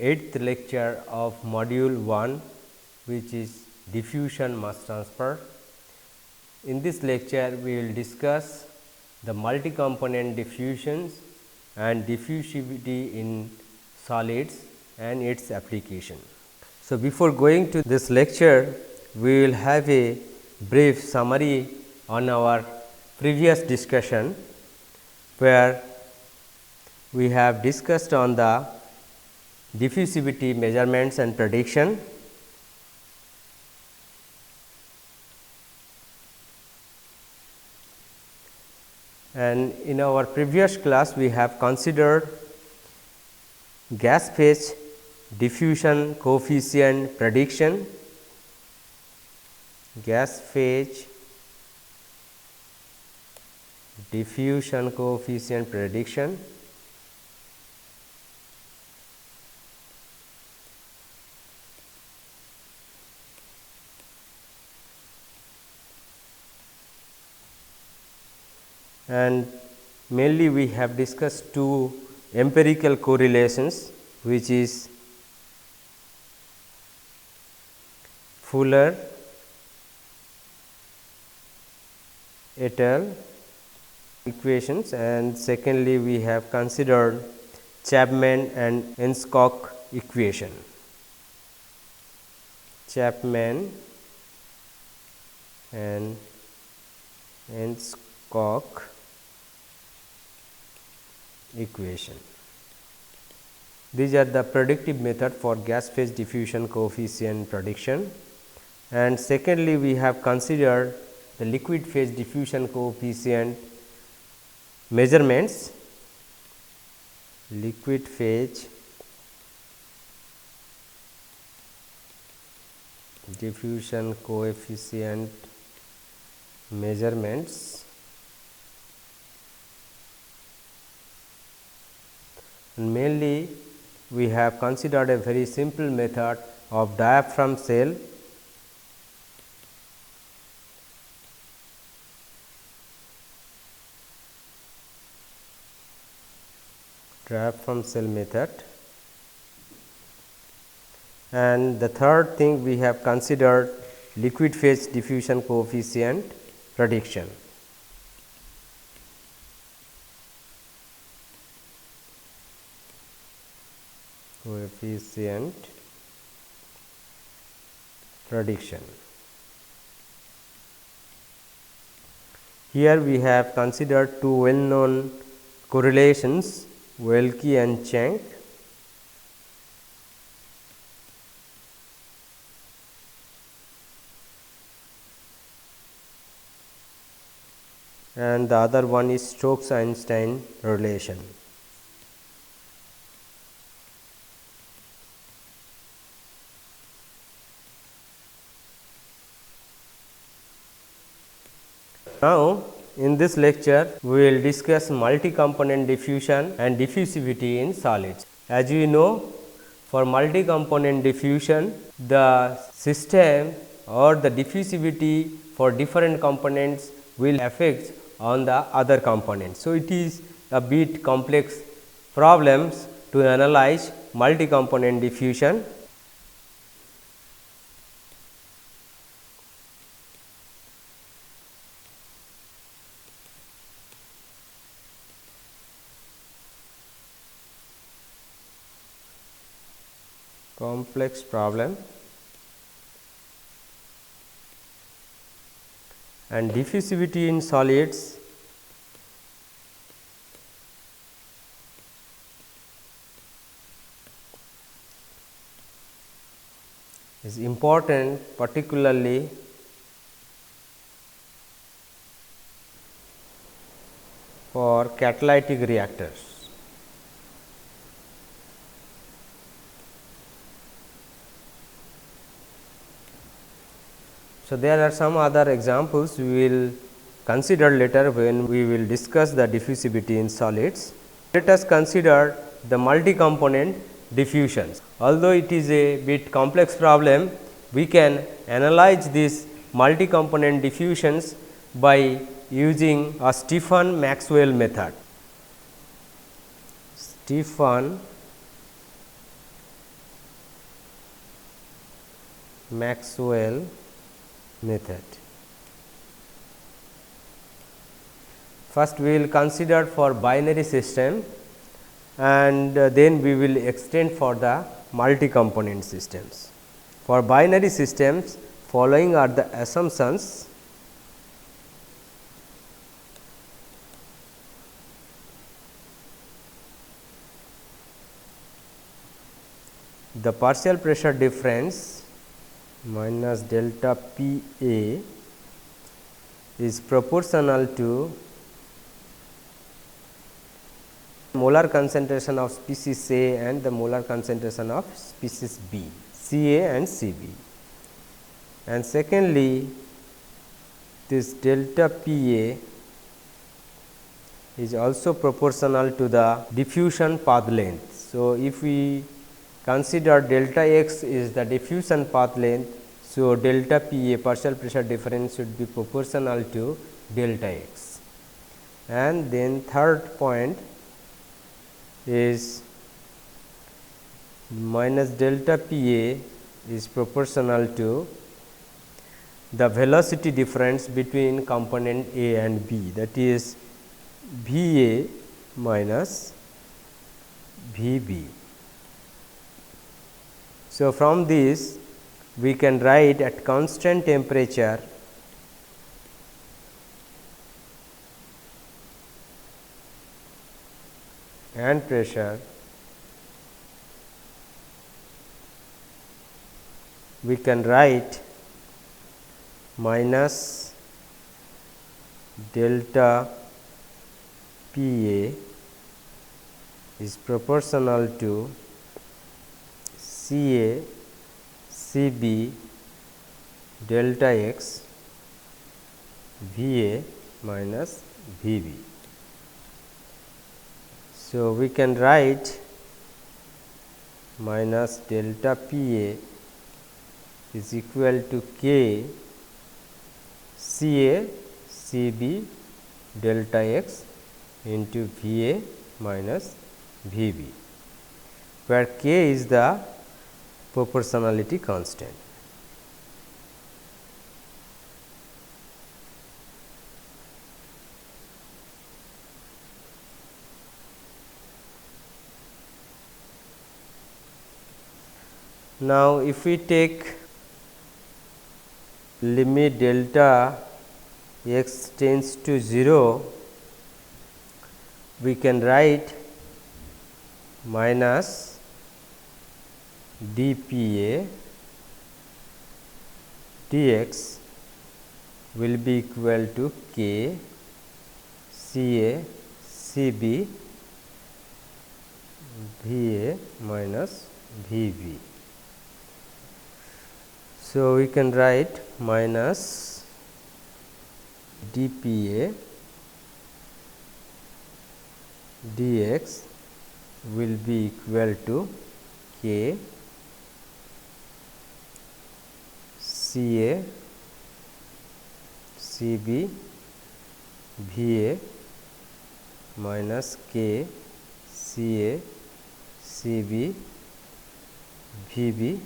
8th lecture of module 1, which is diffusion mass transfer. In this lecture, we will discuss the multi-component diffusions and diffusivity in solids and its application. So, before going to this lecture, we will have a brief summary on our previous discussion, where we have discussed on the diffusivity measurements and prediction. And in our previous class, we have considered gas phase diffusion coefficient prediction, gas phase diffusion coefficient prediction, and mainly we have discussed two empirical correlations, which is Fuller et al. Equations, and secondly we have considered Chapman and Enskog equation. Chapman and Enskog equation. These are the predictive method for gas phase diffusion coefficient prediction. And secondly, we have considered the liquid phase diffusion coefficient measurements, liquid phase diffusion coefficient measurements, and mainly we have considered a very simple method of diaphragm cell method. And the third thing, we have considered liquid phase diffusion coefficient prediction. Coefficient prediction. Here we have considered two well known correlations, Welke and Chang. And the other one is Stokes-Einstein relation. Now, in this lecture, we will discuss multi-component diffusion and diffusivity in solids. As you know, for multi-component diffusion, the system or the diffusivity for different components will affect on the other components. So, it is a bit complex problems to analyze multi-component diffusion. Complex problem, and diffusivity in solids is important, particularly for catalytic reactors. So, there are some other examples we will consider later when we will discuss the diffusivity in solids. Let us consider the multi-component diffusions. Although it is a bit complex problem, we can analyze these multi-component diffusions by using a Stephan-Maxwell method. Stephan Maxwell method. First we will consider for binary system, and then we will extend for the multi-component systems. For binary systems, following are the assumptions. The partial pressure difference minus delta P A is proportional to molar concentration of species A and the molar concentration of species B, C A and C B. And secondly, this delta P A is also proportional to the diffusion path length. So, if we consider delta x is the diffusion path length, so delta P A partial pressure difference should be proportional to delta x. And then third point is minus delta P A is proportional to the velocity difference between component A and B, that is V A minus V B. So, from this we can write at constant temperature and pressure, we can write minus delta P A is proportional to C A C B delta x V A minus V B. So, we can write minus delta P A is equal to K C A C B delta x into V A minus V B, where K is the proportionality constant. Now, if we take limit delta x tends to 0, we can write minus d P A dx will be equal to K C A C B V A minus V B. So, we can write minus d P A dx will be equal to K C A C B V A minus K C A C B V B,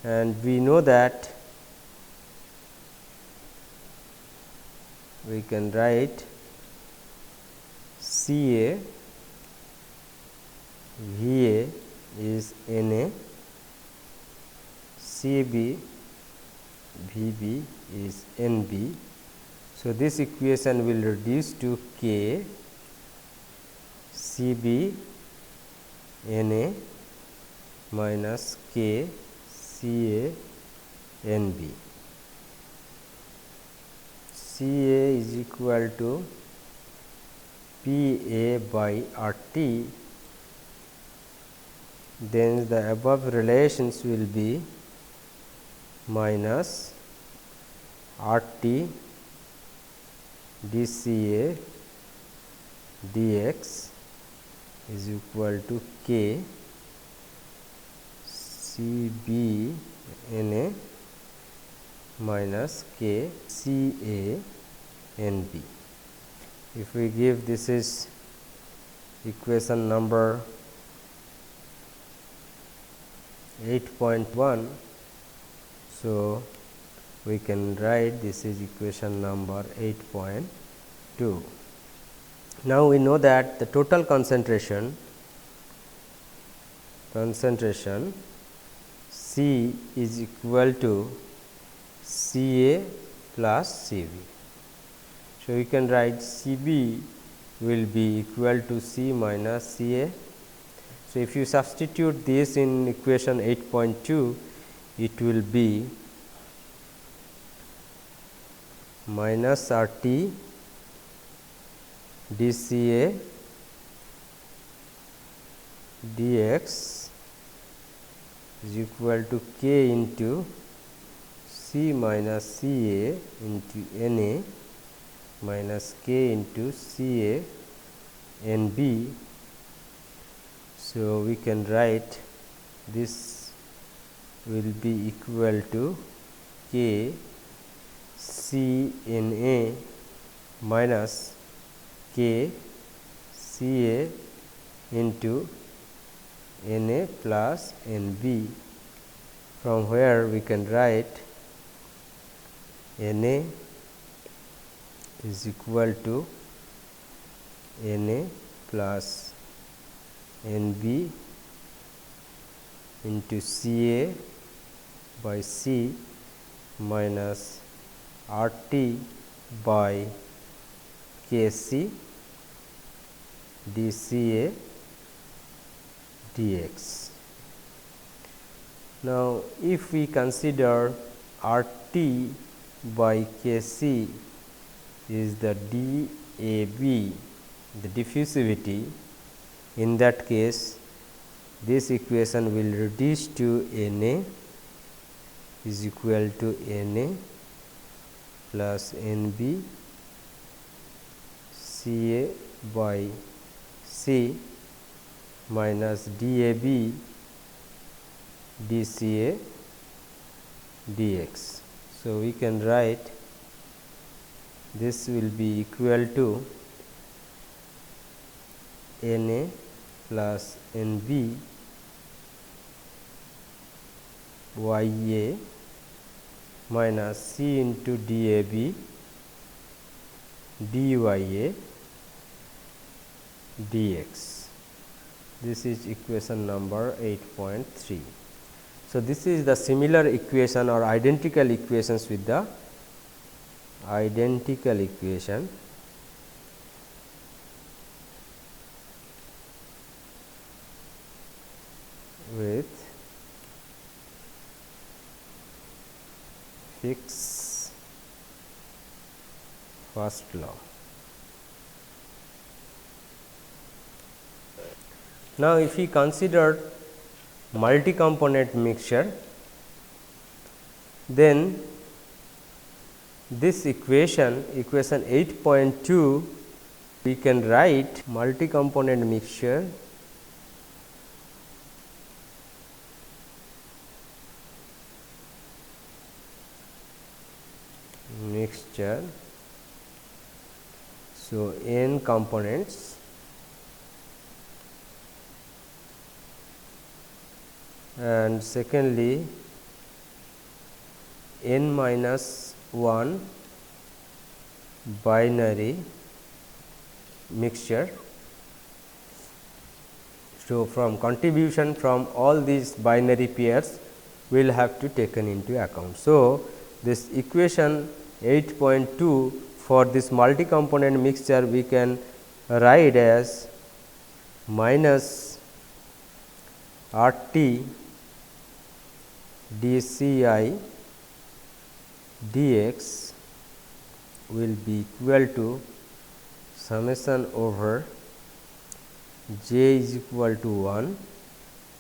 and we know that we can write C A V A is N A, C B V B is N B. So, this equation will reduce to K C B N A minus K C A N B. C A is equal to P A by R T, then the above relations will be minus R T d C A dx is equal to K C B N A minus K C A N B. If we give, this is equation number 8.1. So, we can write this is equation number 8.2. Now, we know that the total concentration C is equal to C A plus C B. So, we can write C B will be equal to C minus C A. So, if you substitute this in equation 8.2, it will be minus R T d C A dx is equal to K into C minus C A into N A minus K into C A N B. So, we can write this will be equal to K C N A minus K C A into N A plus N B, from where we can write N A is equal to N A plus N B into C A by C minus R T by K C d C A dx. Now, if we consider R T by K C is the DAB, the diffusivity, in that case this equation will reduce to N A is equal to N A plus N B C A by C minus DAB dCA dx. So, we can write this will be equal to N A plus N B Y A minus C into DAB DYA dx. This is equation number 8.3. So, this is the similar equation or identical equations with the identical equation with Fick's first law. Now, if we consider multi-component mixture, then this equation 8.2, we can write multi-component mixture So, n components and secondly n minus 1 binary mixture. So, from contribution from all these binary pairs we will have to taken into account. So, this equation 8.2 for this multi component mixture we can write as minus R T d C I dx will be equal to summation over j is equal to 1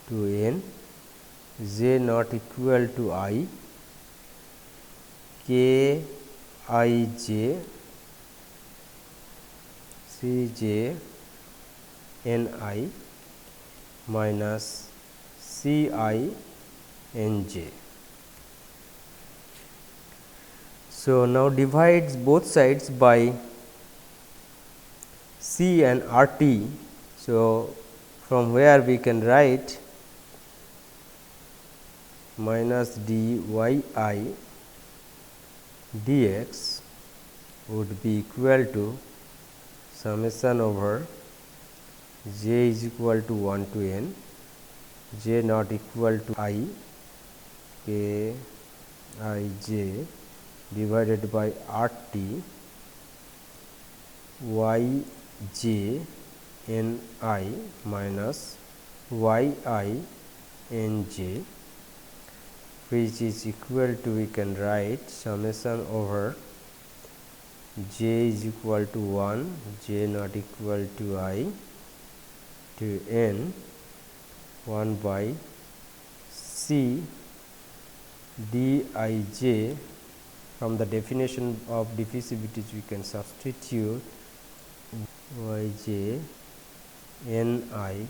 to n, j not equal to I, k I j C j n I minus C I n j. So, now divides both sides by C and R T. So, from where we can write minus dy I dx would be equal to summation over j is equal to 1 to n, j not equal to I k I j divided by R t y j n I minus y I n j, which is equal to, we can write summation over j is equal to 1, j not equal to I to n 1 by c d I j. From the definition of diffusivities we can substitute y j n I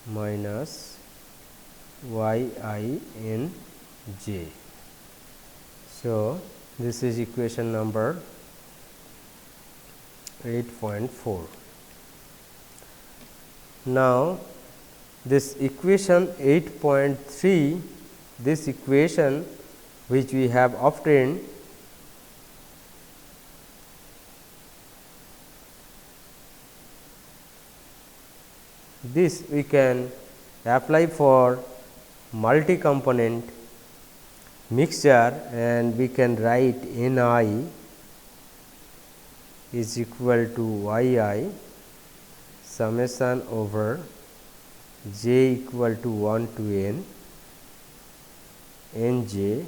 minus y I n j. So, this is equation number 8.4. Now, this equation 8.3, this equation which we have obtained, this we can apply for multi-component mixture, and we can write N I is equal to y I summation over j equal to 1 to n n j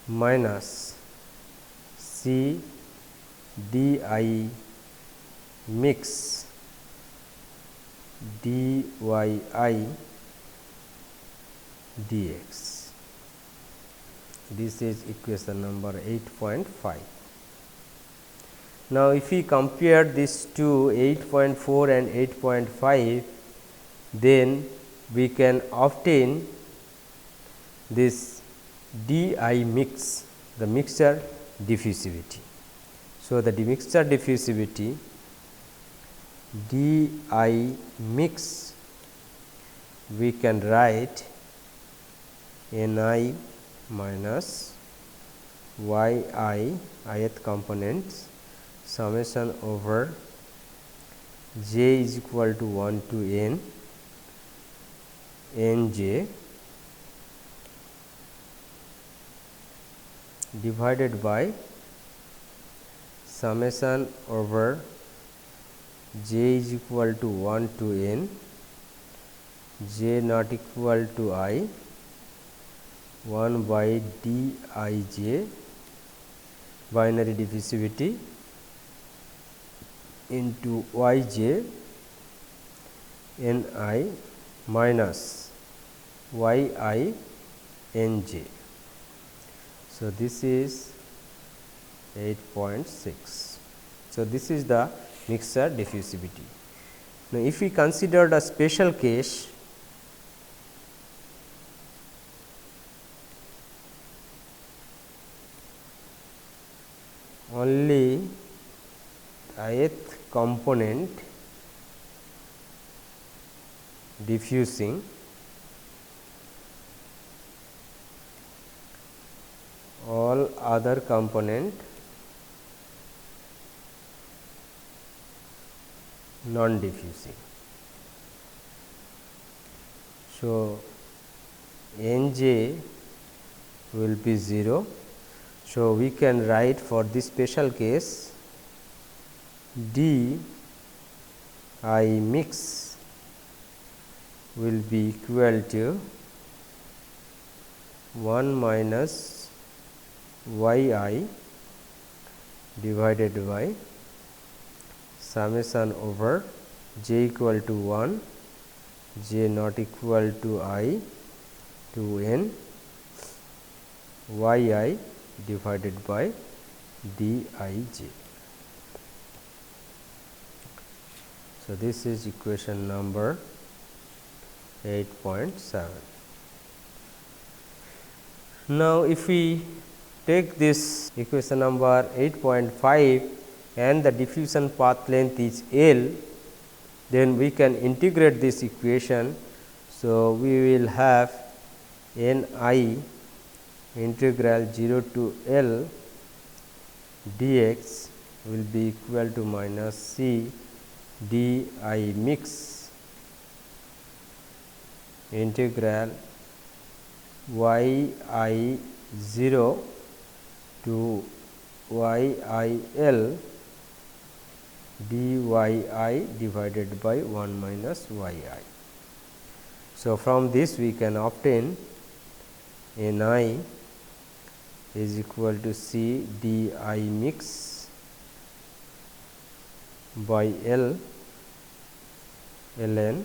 minus c d I mix d y I dx. This is equation number 8.5. Now, if we compare these two 8.4 and 8.5, then we can obtain this di mix, the mixture diffusivity. So, the mixture diffusivity di mix, we can write Ni minus yi ith components summation over j is equal to 1 to n n j divided by summation over j is equal to 1 to n, j not equal to I 1 by d I j binary diffusivity into y j n I minus y I n j. So, this is 8.6. So, this is the mixture diffusivity. Now, if we consider the special case, only ith component diffusing, all other component non diffusing. So, n j will be 0. So, we can write for this special case d I mix will be equal to 1 minus y I divided by summation over j equal to 1, j not equal to I to n y I divided by d I j. So, this is equation number 8.7. Now, if we take this equation number 8.5 and the diffusion path length is L, then we can integrate this equation. So, we will have n I integral 0 to L dx will be equal to minus C d I mix integral y I 0 to y I L dy I divided by 1 minus y I. So, from this we can obtain n I is equal to C d I mix by L ln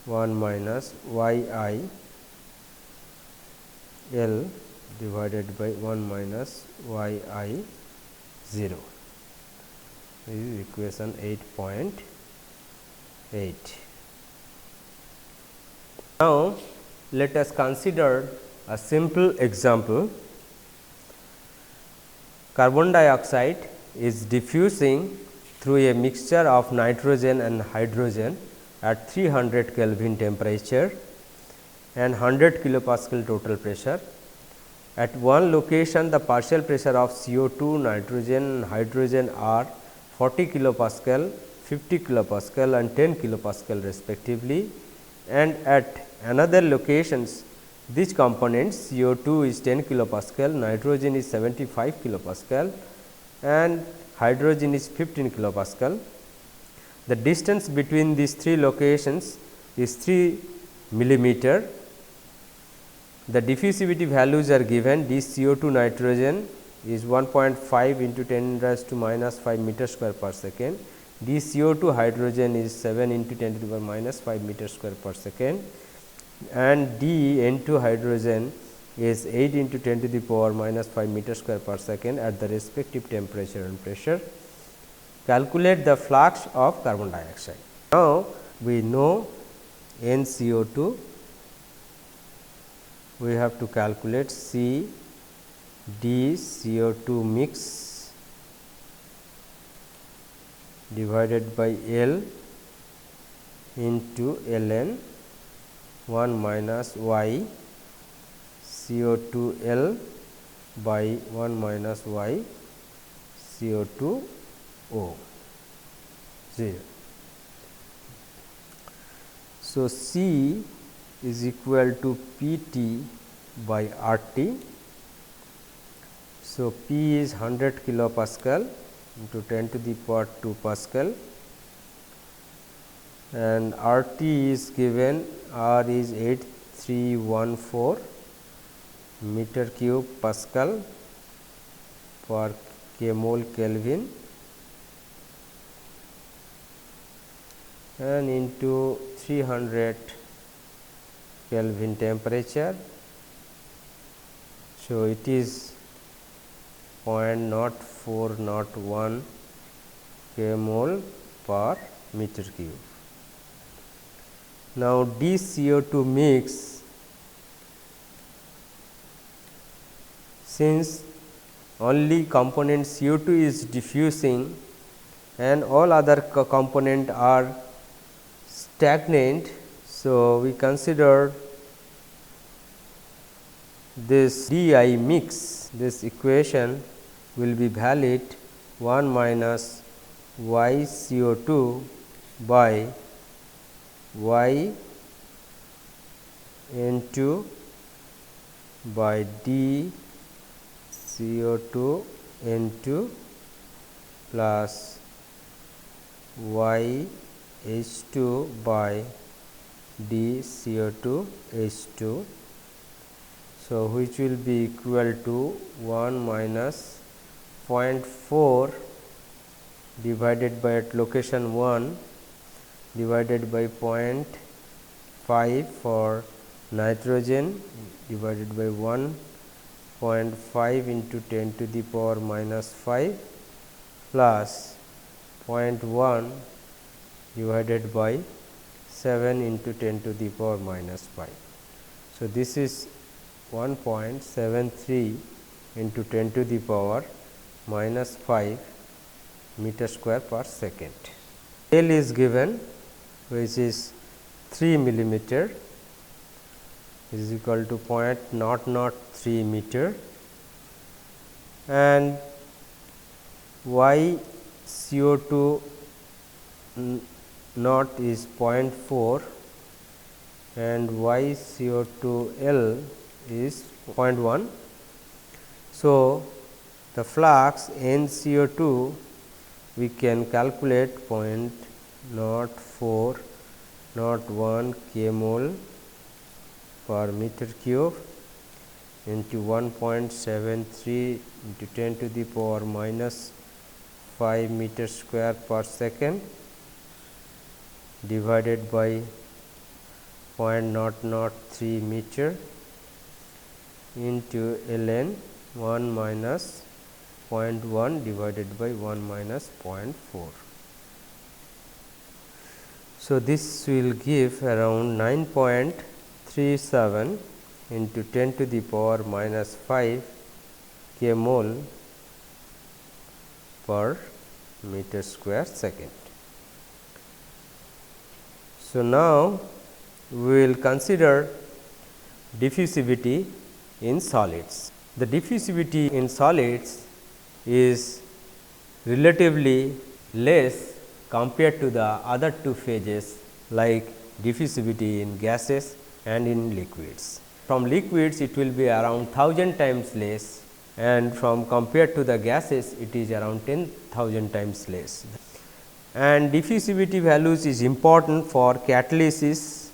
1 minus y I L divided by 1 minus y I 0. This is equation 8.8. Now, let us consider a simple example. Carbon dioxide is diffusing through a mixture of nitrogen and hydrogen at 300 Kelvin temperature and 100 kilopascal total pressure. At one location, the partial pressure of CO2, nitrogen and hydrogen are 40 kilopascal, 50 kilopascal and 10 kilopascal respectively, and at another locations these components CO2 is 10 kilopascal, nitrogen is 75 kilopascal and hydrogen is 15 kilopascal. The distance between these three locations is 3 millimeter. The diffusivity values are given. This CO2 nitrogen is 1.5 into 10 raised to minus 5 meter square per second. This CO2 hydrogen is 7 into 10 to the power minus 5 meter square per second, and D N2 hydrogen is 8 into 10 to the power minus 5 meter square per second at the respective temperature and pressure. Calculate the flux of carbon dioxide. Now, we know NCO2, we have to calculate C D CO2 mix divided by L into ln 1 minus y CO2 L by 1 minus y CO2 O 0. So, C is equal to P T by R T. So, P is 100 kilopascal into 10 to the power 2 Pascal, and R T is given, R is 8314 meter cube Pascal per k mole Kelvin, and into 300 Kelvin temperature. So, it is 0.0401 k mole per meter cube. Now, D CO2 mix, since only component CO2 is diffusing and all other component are stagnant. So, we consider this DI mix, this equation will be valid 1 minus y CO2 by y N2 by D CO2 N2 plus y H2 by D CO2 H2. So, which will be equal to 1 minus 0.4 divided by at location 1 divided by 0.5 for nitrogen divided by 1.5 into 10 to the power minus 5 plus 0.1 divided by 7 into 10 to the power minus 5. So, this is 1.73 into 10 to the power minus 5 meter square per second. L is given, which is 3 millimeter is equal to 0.003 meter, and y CO2 naught is 0.4 and y CO2 L is 0.1. So, the flux N CO2 we can calculate 0.0401 kmol per meter cube into 1.73 into 10 to the power minus 5 meter square per second divided by 0.003 meter into ln 1 minus 0.1 divided by 1 minus 0.4. So, this will give around 9.37 into 10 to the power minus 5 k mole per meter square second. So, now we will consider diffusivity in solids. The diffusivity in solids is relatively less compared to the other two phases like diffusivity in gases and in liquids. From liquids it will be around 1000 times less, and from compared to the gases it is around 10,000 times less. And diffusivity values is important for catalysis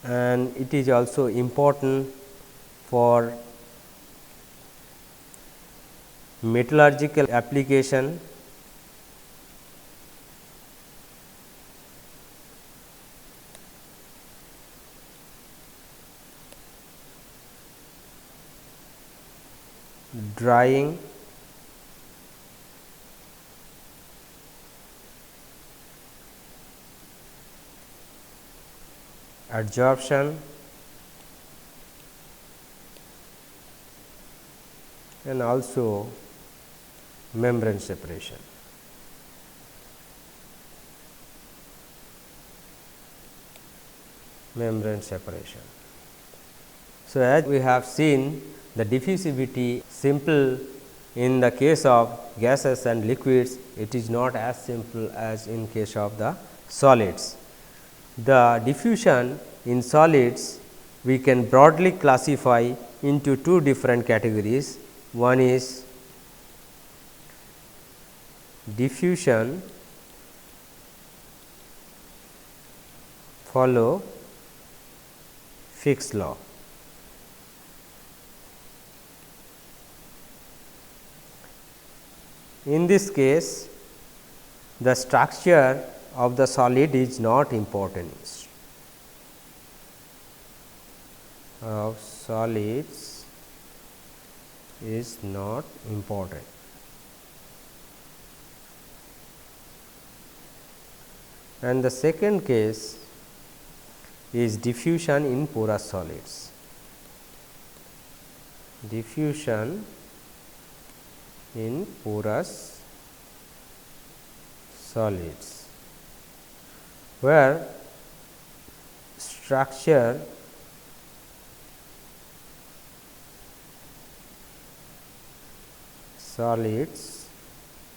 and it is also important for metallurgical application, drying, adsorption, and also membrane separation. So, as we have seen, the diffusivity simple in the case of gases and liquids, it is not as simple as in case of the solids. The diffusion in solids we can broadly classify into two different categories. One is diffusion follow Fick's law. In this case, the structure of the solid is not important. Of solids is not important. And the second case is diffusion in porous solids. Diffusion in porous solids, where structure solids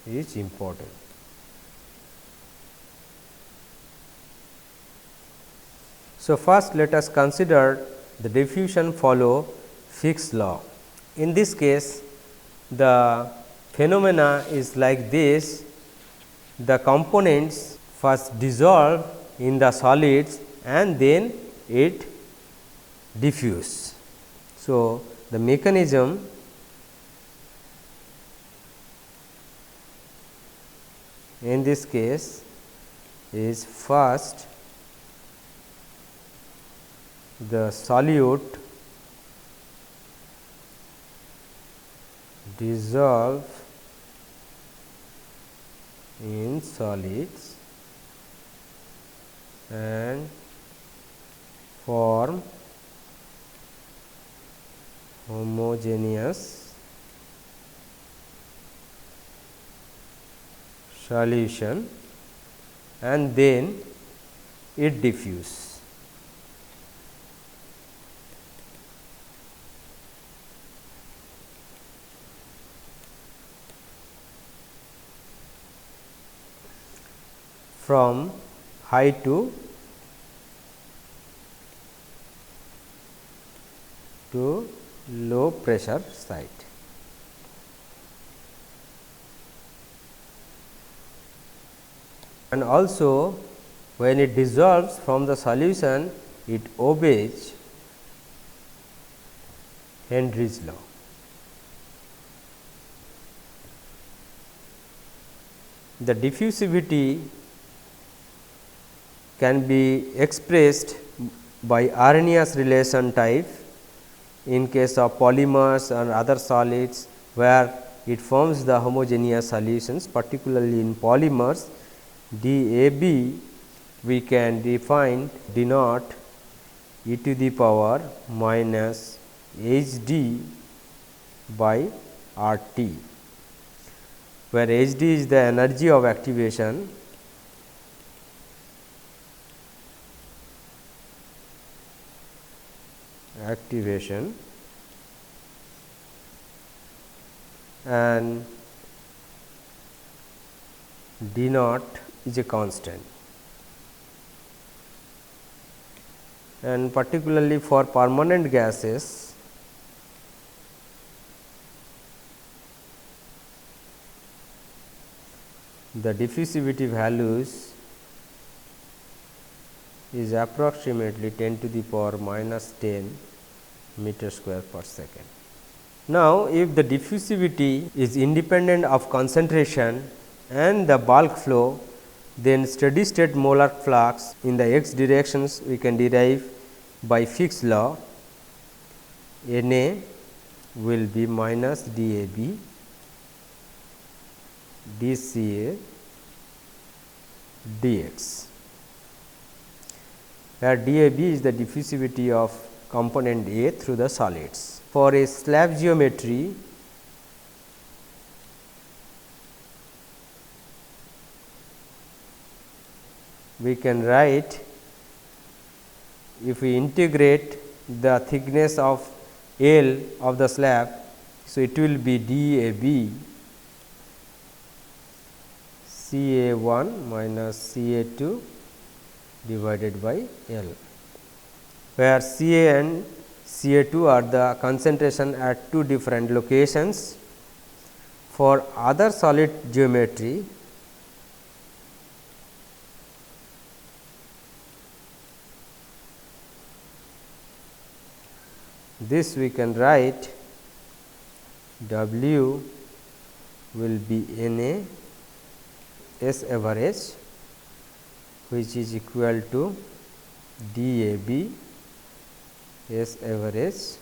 is important. So, first let us consider the diffusion follow Fick's law. In this case, the phenomena is like this: the components first dissolve in the solids and then it diffuse. So, the mechanism in this case is first the solute dissolve in solids and form homogeneous solution and then it diffuse. From high to low pressure side. And also when it dissolves from the solution, it obeys Henry's law. The diffusivity can be expressed by Arrhenius relation type in case of polymers and other solids, where it forms the homogeneous solutions. Particularly in polymers, DAB we can define denote e to the power minus Hd by RT, where Hd is the energy of activation and d naught is a constant. And particularly for permanent gases, the diffusivity values is approximately 10 to the power minus 10 meter square per second. Now, if the diffusivity is independent of concentration and the bulk flow, then steady state molar flux in the x directions we can derive by Fick's law. Na will be minus dAb dCA dx, where dAb is the diffusivity of component A through the solids. For a slab geometry, we can write, if we integrate the thickness of L of the slab, so it will be dAb Ca1 minus Ca2 divided by L, where Ca and Ca2 are the concentration at two different locations. For other solid geometry, this we can write W will be Na S average, which is equal to dAb S average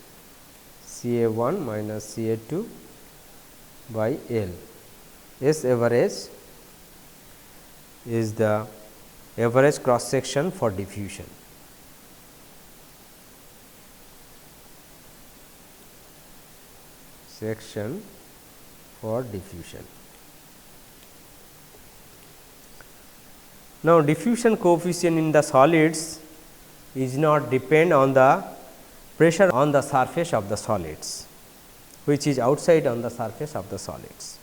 Ca1 minus Ca2 by L. S average is the average cross section for diffusion. Section for diffusion. Now, diffusion coefficient in the solids is not depend on the pressure on the surface of the solids, which is outside on the surface of the solids.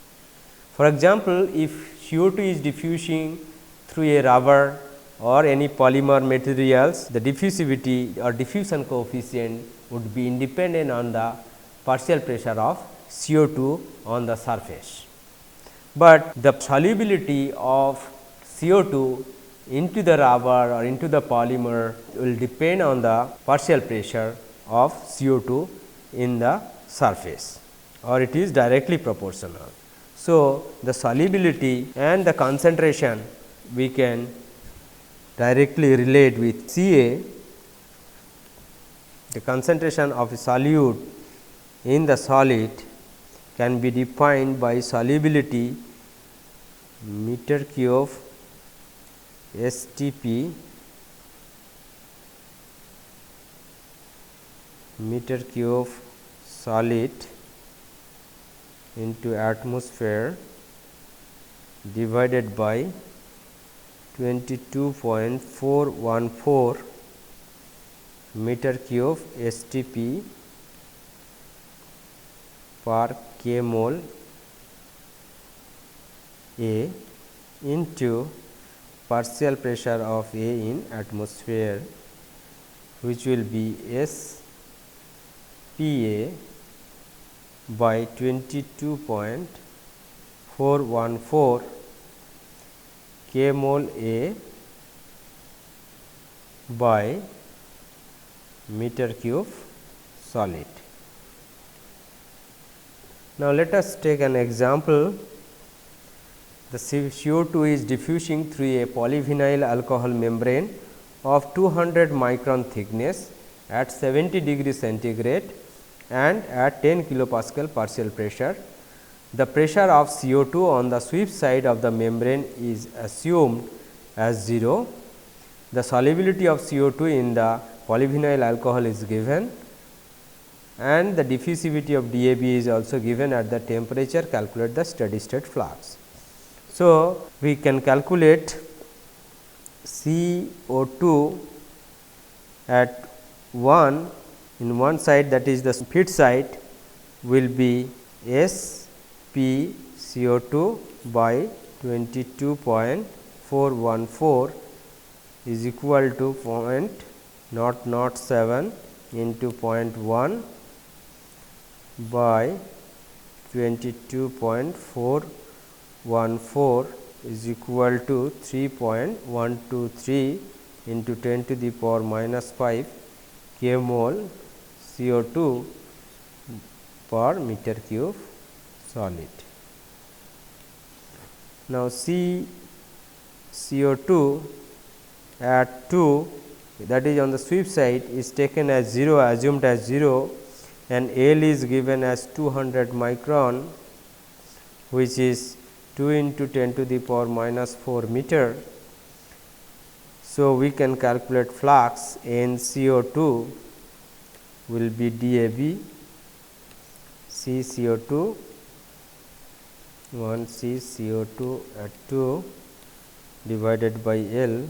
For example, if CO2 is diffusing through a rubber or any polymer materials, the diffusivity or diffusion coefficient would be independent on the partial pressure of CO2 on the surface. But the solubility of CO2 into the rubber or into the polymer will depend on the partial pressure of CO2 in the surface, or it is directly proportional. So, the solubility and the concentration we can directly relate with Ca. The concentration of a solute in the solid can be defined by solubility meter cube STP meter cube solid into atmosphere divided by 22.414 meter cube STP per k mole A into partial pressure of A in atmosphere, which will be S P A by 22.414 k mole A by meter cube solid. Now, let us take an example. The CO2 is diffusing through a polyvinyl alcohol membrane of 200 micron thickness at 70 degree centigrade and at 10 kilopascal partial pressure. The pressure of CO2 on the sweep side of the membrane is assumed as 0. The solubility of CO2 in the polyvinyl alcohol is given, and the diffusivity of DAB is also given. At the temperature, calculate the steady state flux. So, we can calculate CO2 at in one side, that is the feed side, will be S P CO2 by 22.414 is equal to 0.007 into 0.1 by 22.414 is equal to 3.123 into 10 to the power minus 5 k mole CO2 per meter cube solid. Now, CO2 at 2, that is on the sweep side, is taken as 0, assumed as 0, and L is given as 200 micron, which is 2 into 10 to the power minus 4 meter. So, we can calculate flux in CO2 will be DAB C CO2 1 C CO2 at 2 divided by L,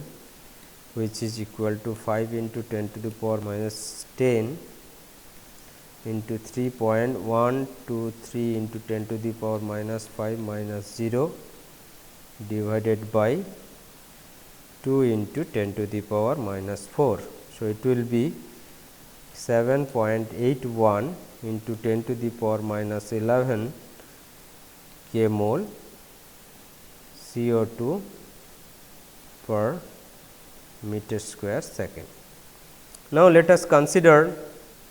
which is equal to 5 into 10 to the power minus 10 into 3.123 into 10 to the power minus 5 minus 0 divided by 2 into 10 to the power minus 4. So, it will be 7.81 into 10 to the power minus 11 k mole CO2 per meter square second. Now, let us consider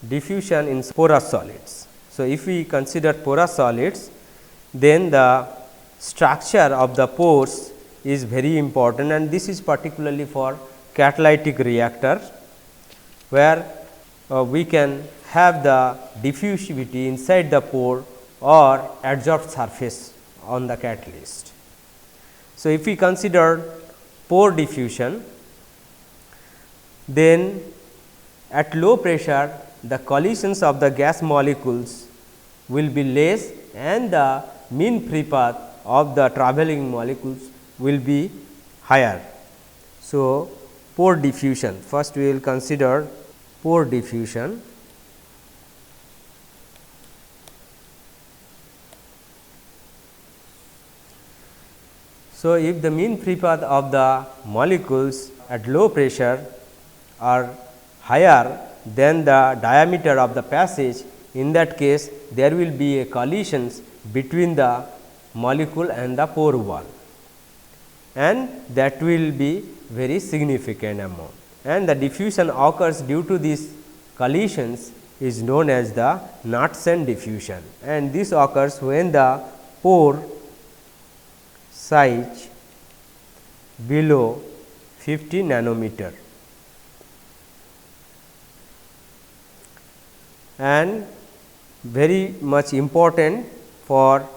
diffusion in porous solids. So, if we consider porous solids, then the structure of the pores is very important, and this is particularly for catalytic reactor, where we can have the diffusivity inside the pore or adsorbed surface on the catalyst. So, if we consider pore diffusion, then at low pressure the collisions of the gas molecules will be less and the mean free path of the travelling molecules will be higher. So, pore diffusion, first we will consider pore diffusion. So, if the mean free path of the molecules at low pressure are higher than the diameter of the passage, in that case there will be a collisions between the molecule and the pore wall, and that will be very significant amount, and the diffusion occurs due to these collisions is known as the Knudsen diffusion, and this occurs when the pore size below 50 nanometer. And very much important for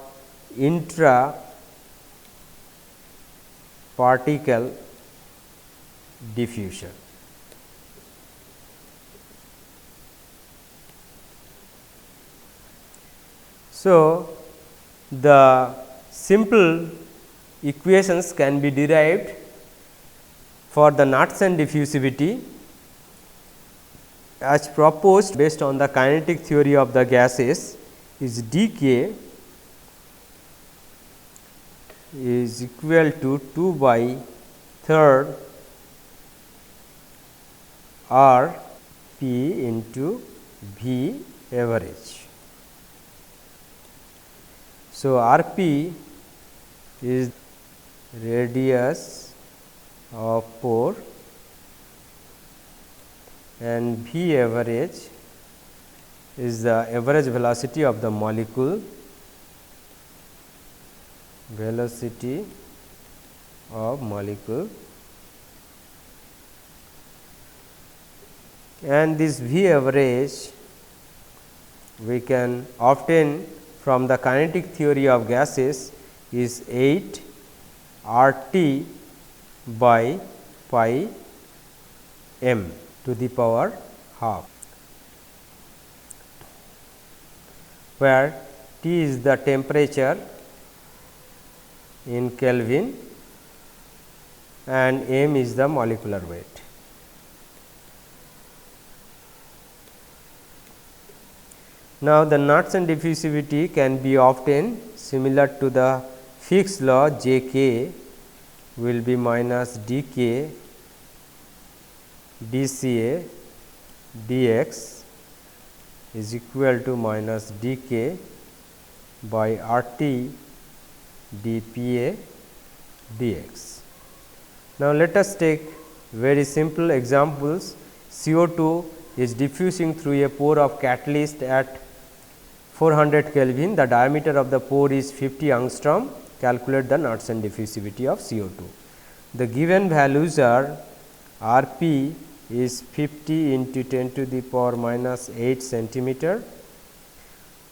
intra particle diffusion. So, the simple equations can be derived for the Knudsen diffusivity as proposed based on the kinetic theory of the gases is dk is equal to 2 by third R P into V average. So, R P is radius of pore and V average is the average velocity of the molecule, and this V average we can obtain from the kinetic theory of gases is 8 R T by pi m to the power half, where T is the temperature in Kelvin and m is the molecular weight. Now, the Knudsen diffusivity can be obtained similar to the Fick's law, J k will be minus d k d C A dx is equal to minus d k by R T d P A dx. Now, let us take very simple examples. CO2 is diffusing through a pore of catalyst at 400 Kelvin. The diameter of the pore is 50 angstrom. Calculate the Knudsen diffusivity of CO2. The given values are R P is 50 into 10 to the power minus 8 centimeter,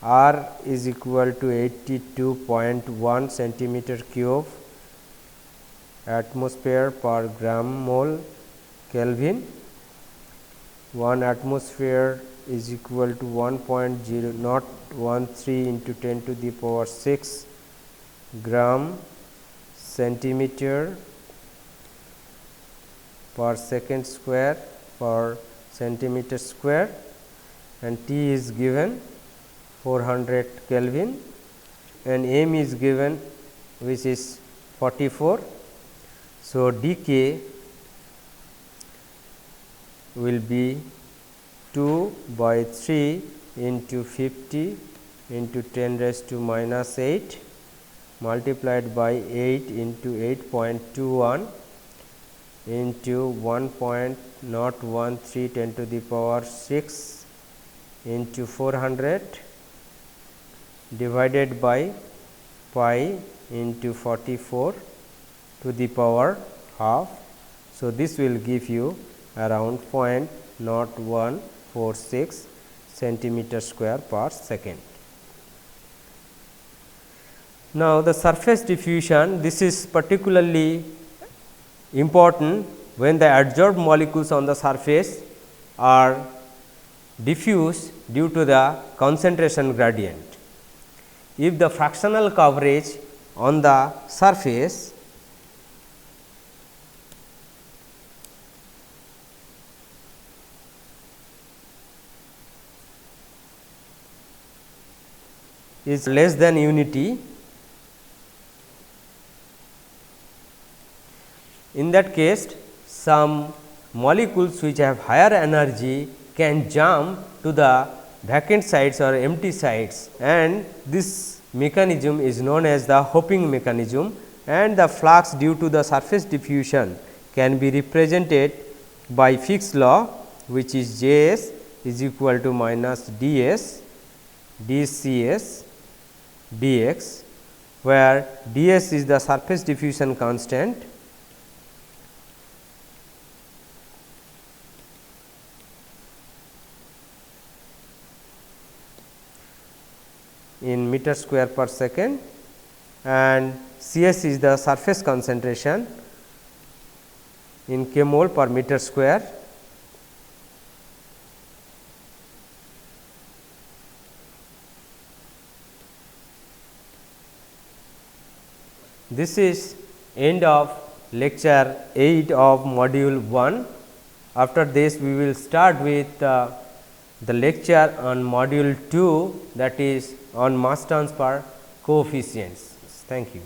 R is equal to 82.1 centimeter cube atmosphere per gram mole Kelvin. 1 atmosphere is equal to 1.013 into 10 to the power 6 gram centimeter per second square per centimeter square, and T is given 400 Kelvin and m is given which is 44. So, dk will be 2 by 3 into 50 into 10 raised to minus 8 multiplied by 8 into 8.21 into 1.013 10 to the power 6 into 400 divided by pi into 44 to the power half. So, this will give you around 0.0146 centimeter square per second. Now, the surface diffusion, this is particularly important when the adsorbed molecules on the surface are diffused due to the concentration gradient. If the fractional coverage on the surface is less than unity, in that case some molecules which have higher energy can jump to the vacant sites or empty sites, and this mechanism is known as the hopping mechanism, and the flux due to the surface diffusion can be represented by Fick's law, which is J s is equal to minus d s d C s dx, where d s is the surface diffusion constant in meter square per second, and C s is the surface concentration in k mole per meter square. This is end of lecture 8 of module 1. After this, we will start with the lecture on module 2, that is on mass transfer coefficients. Thank you.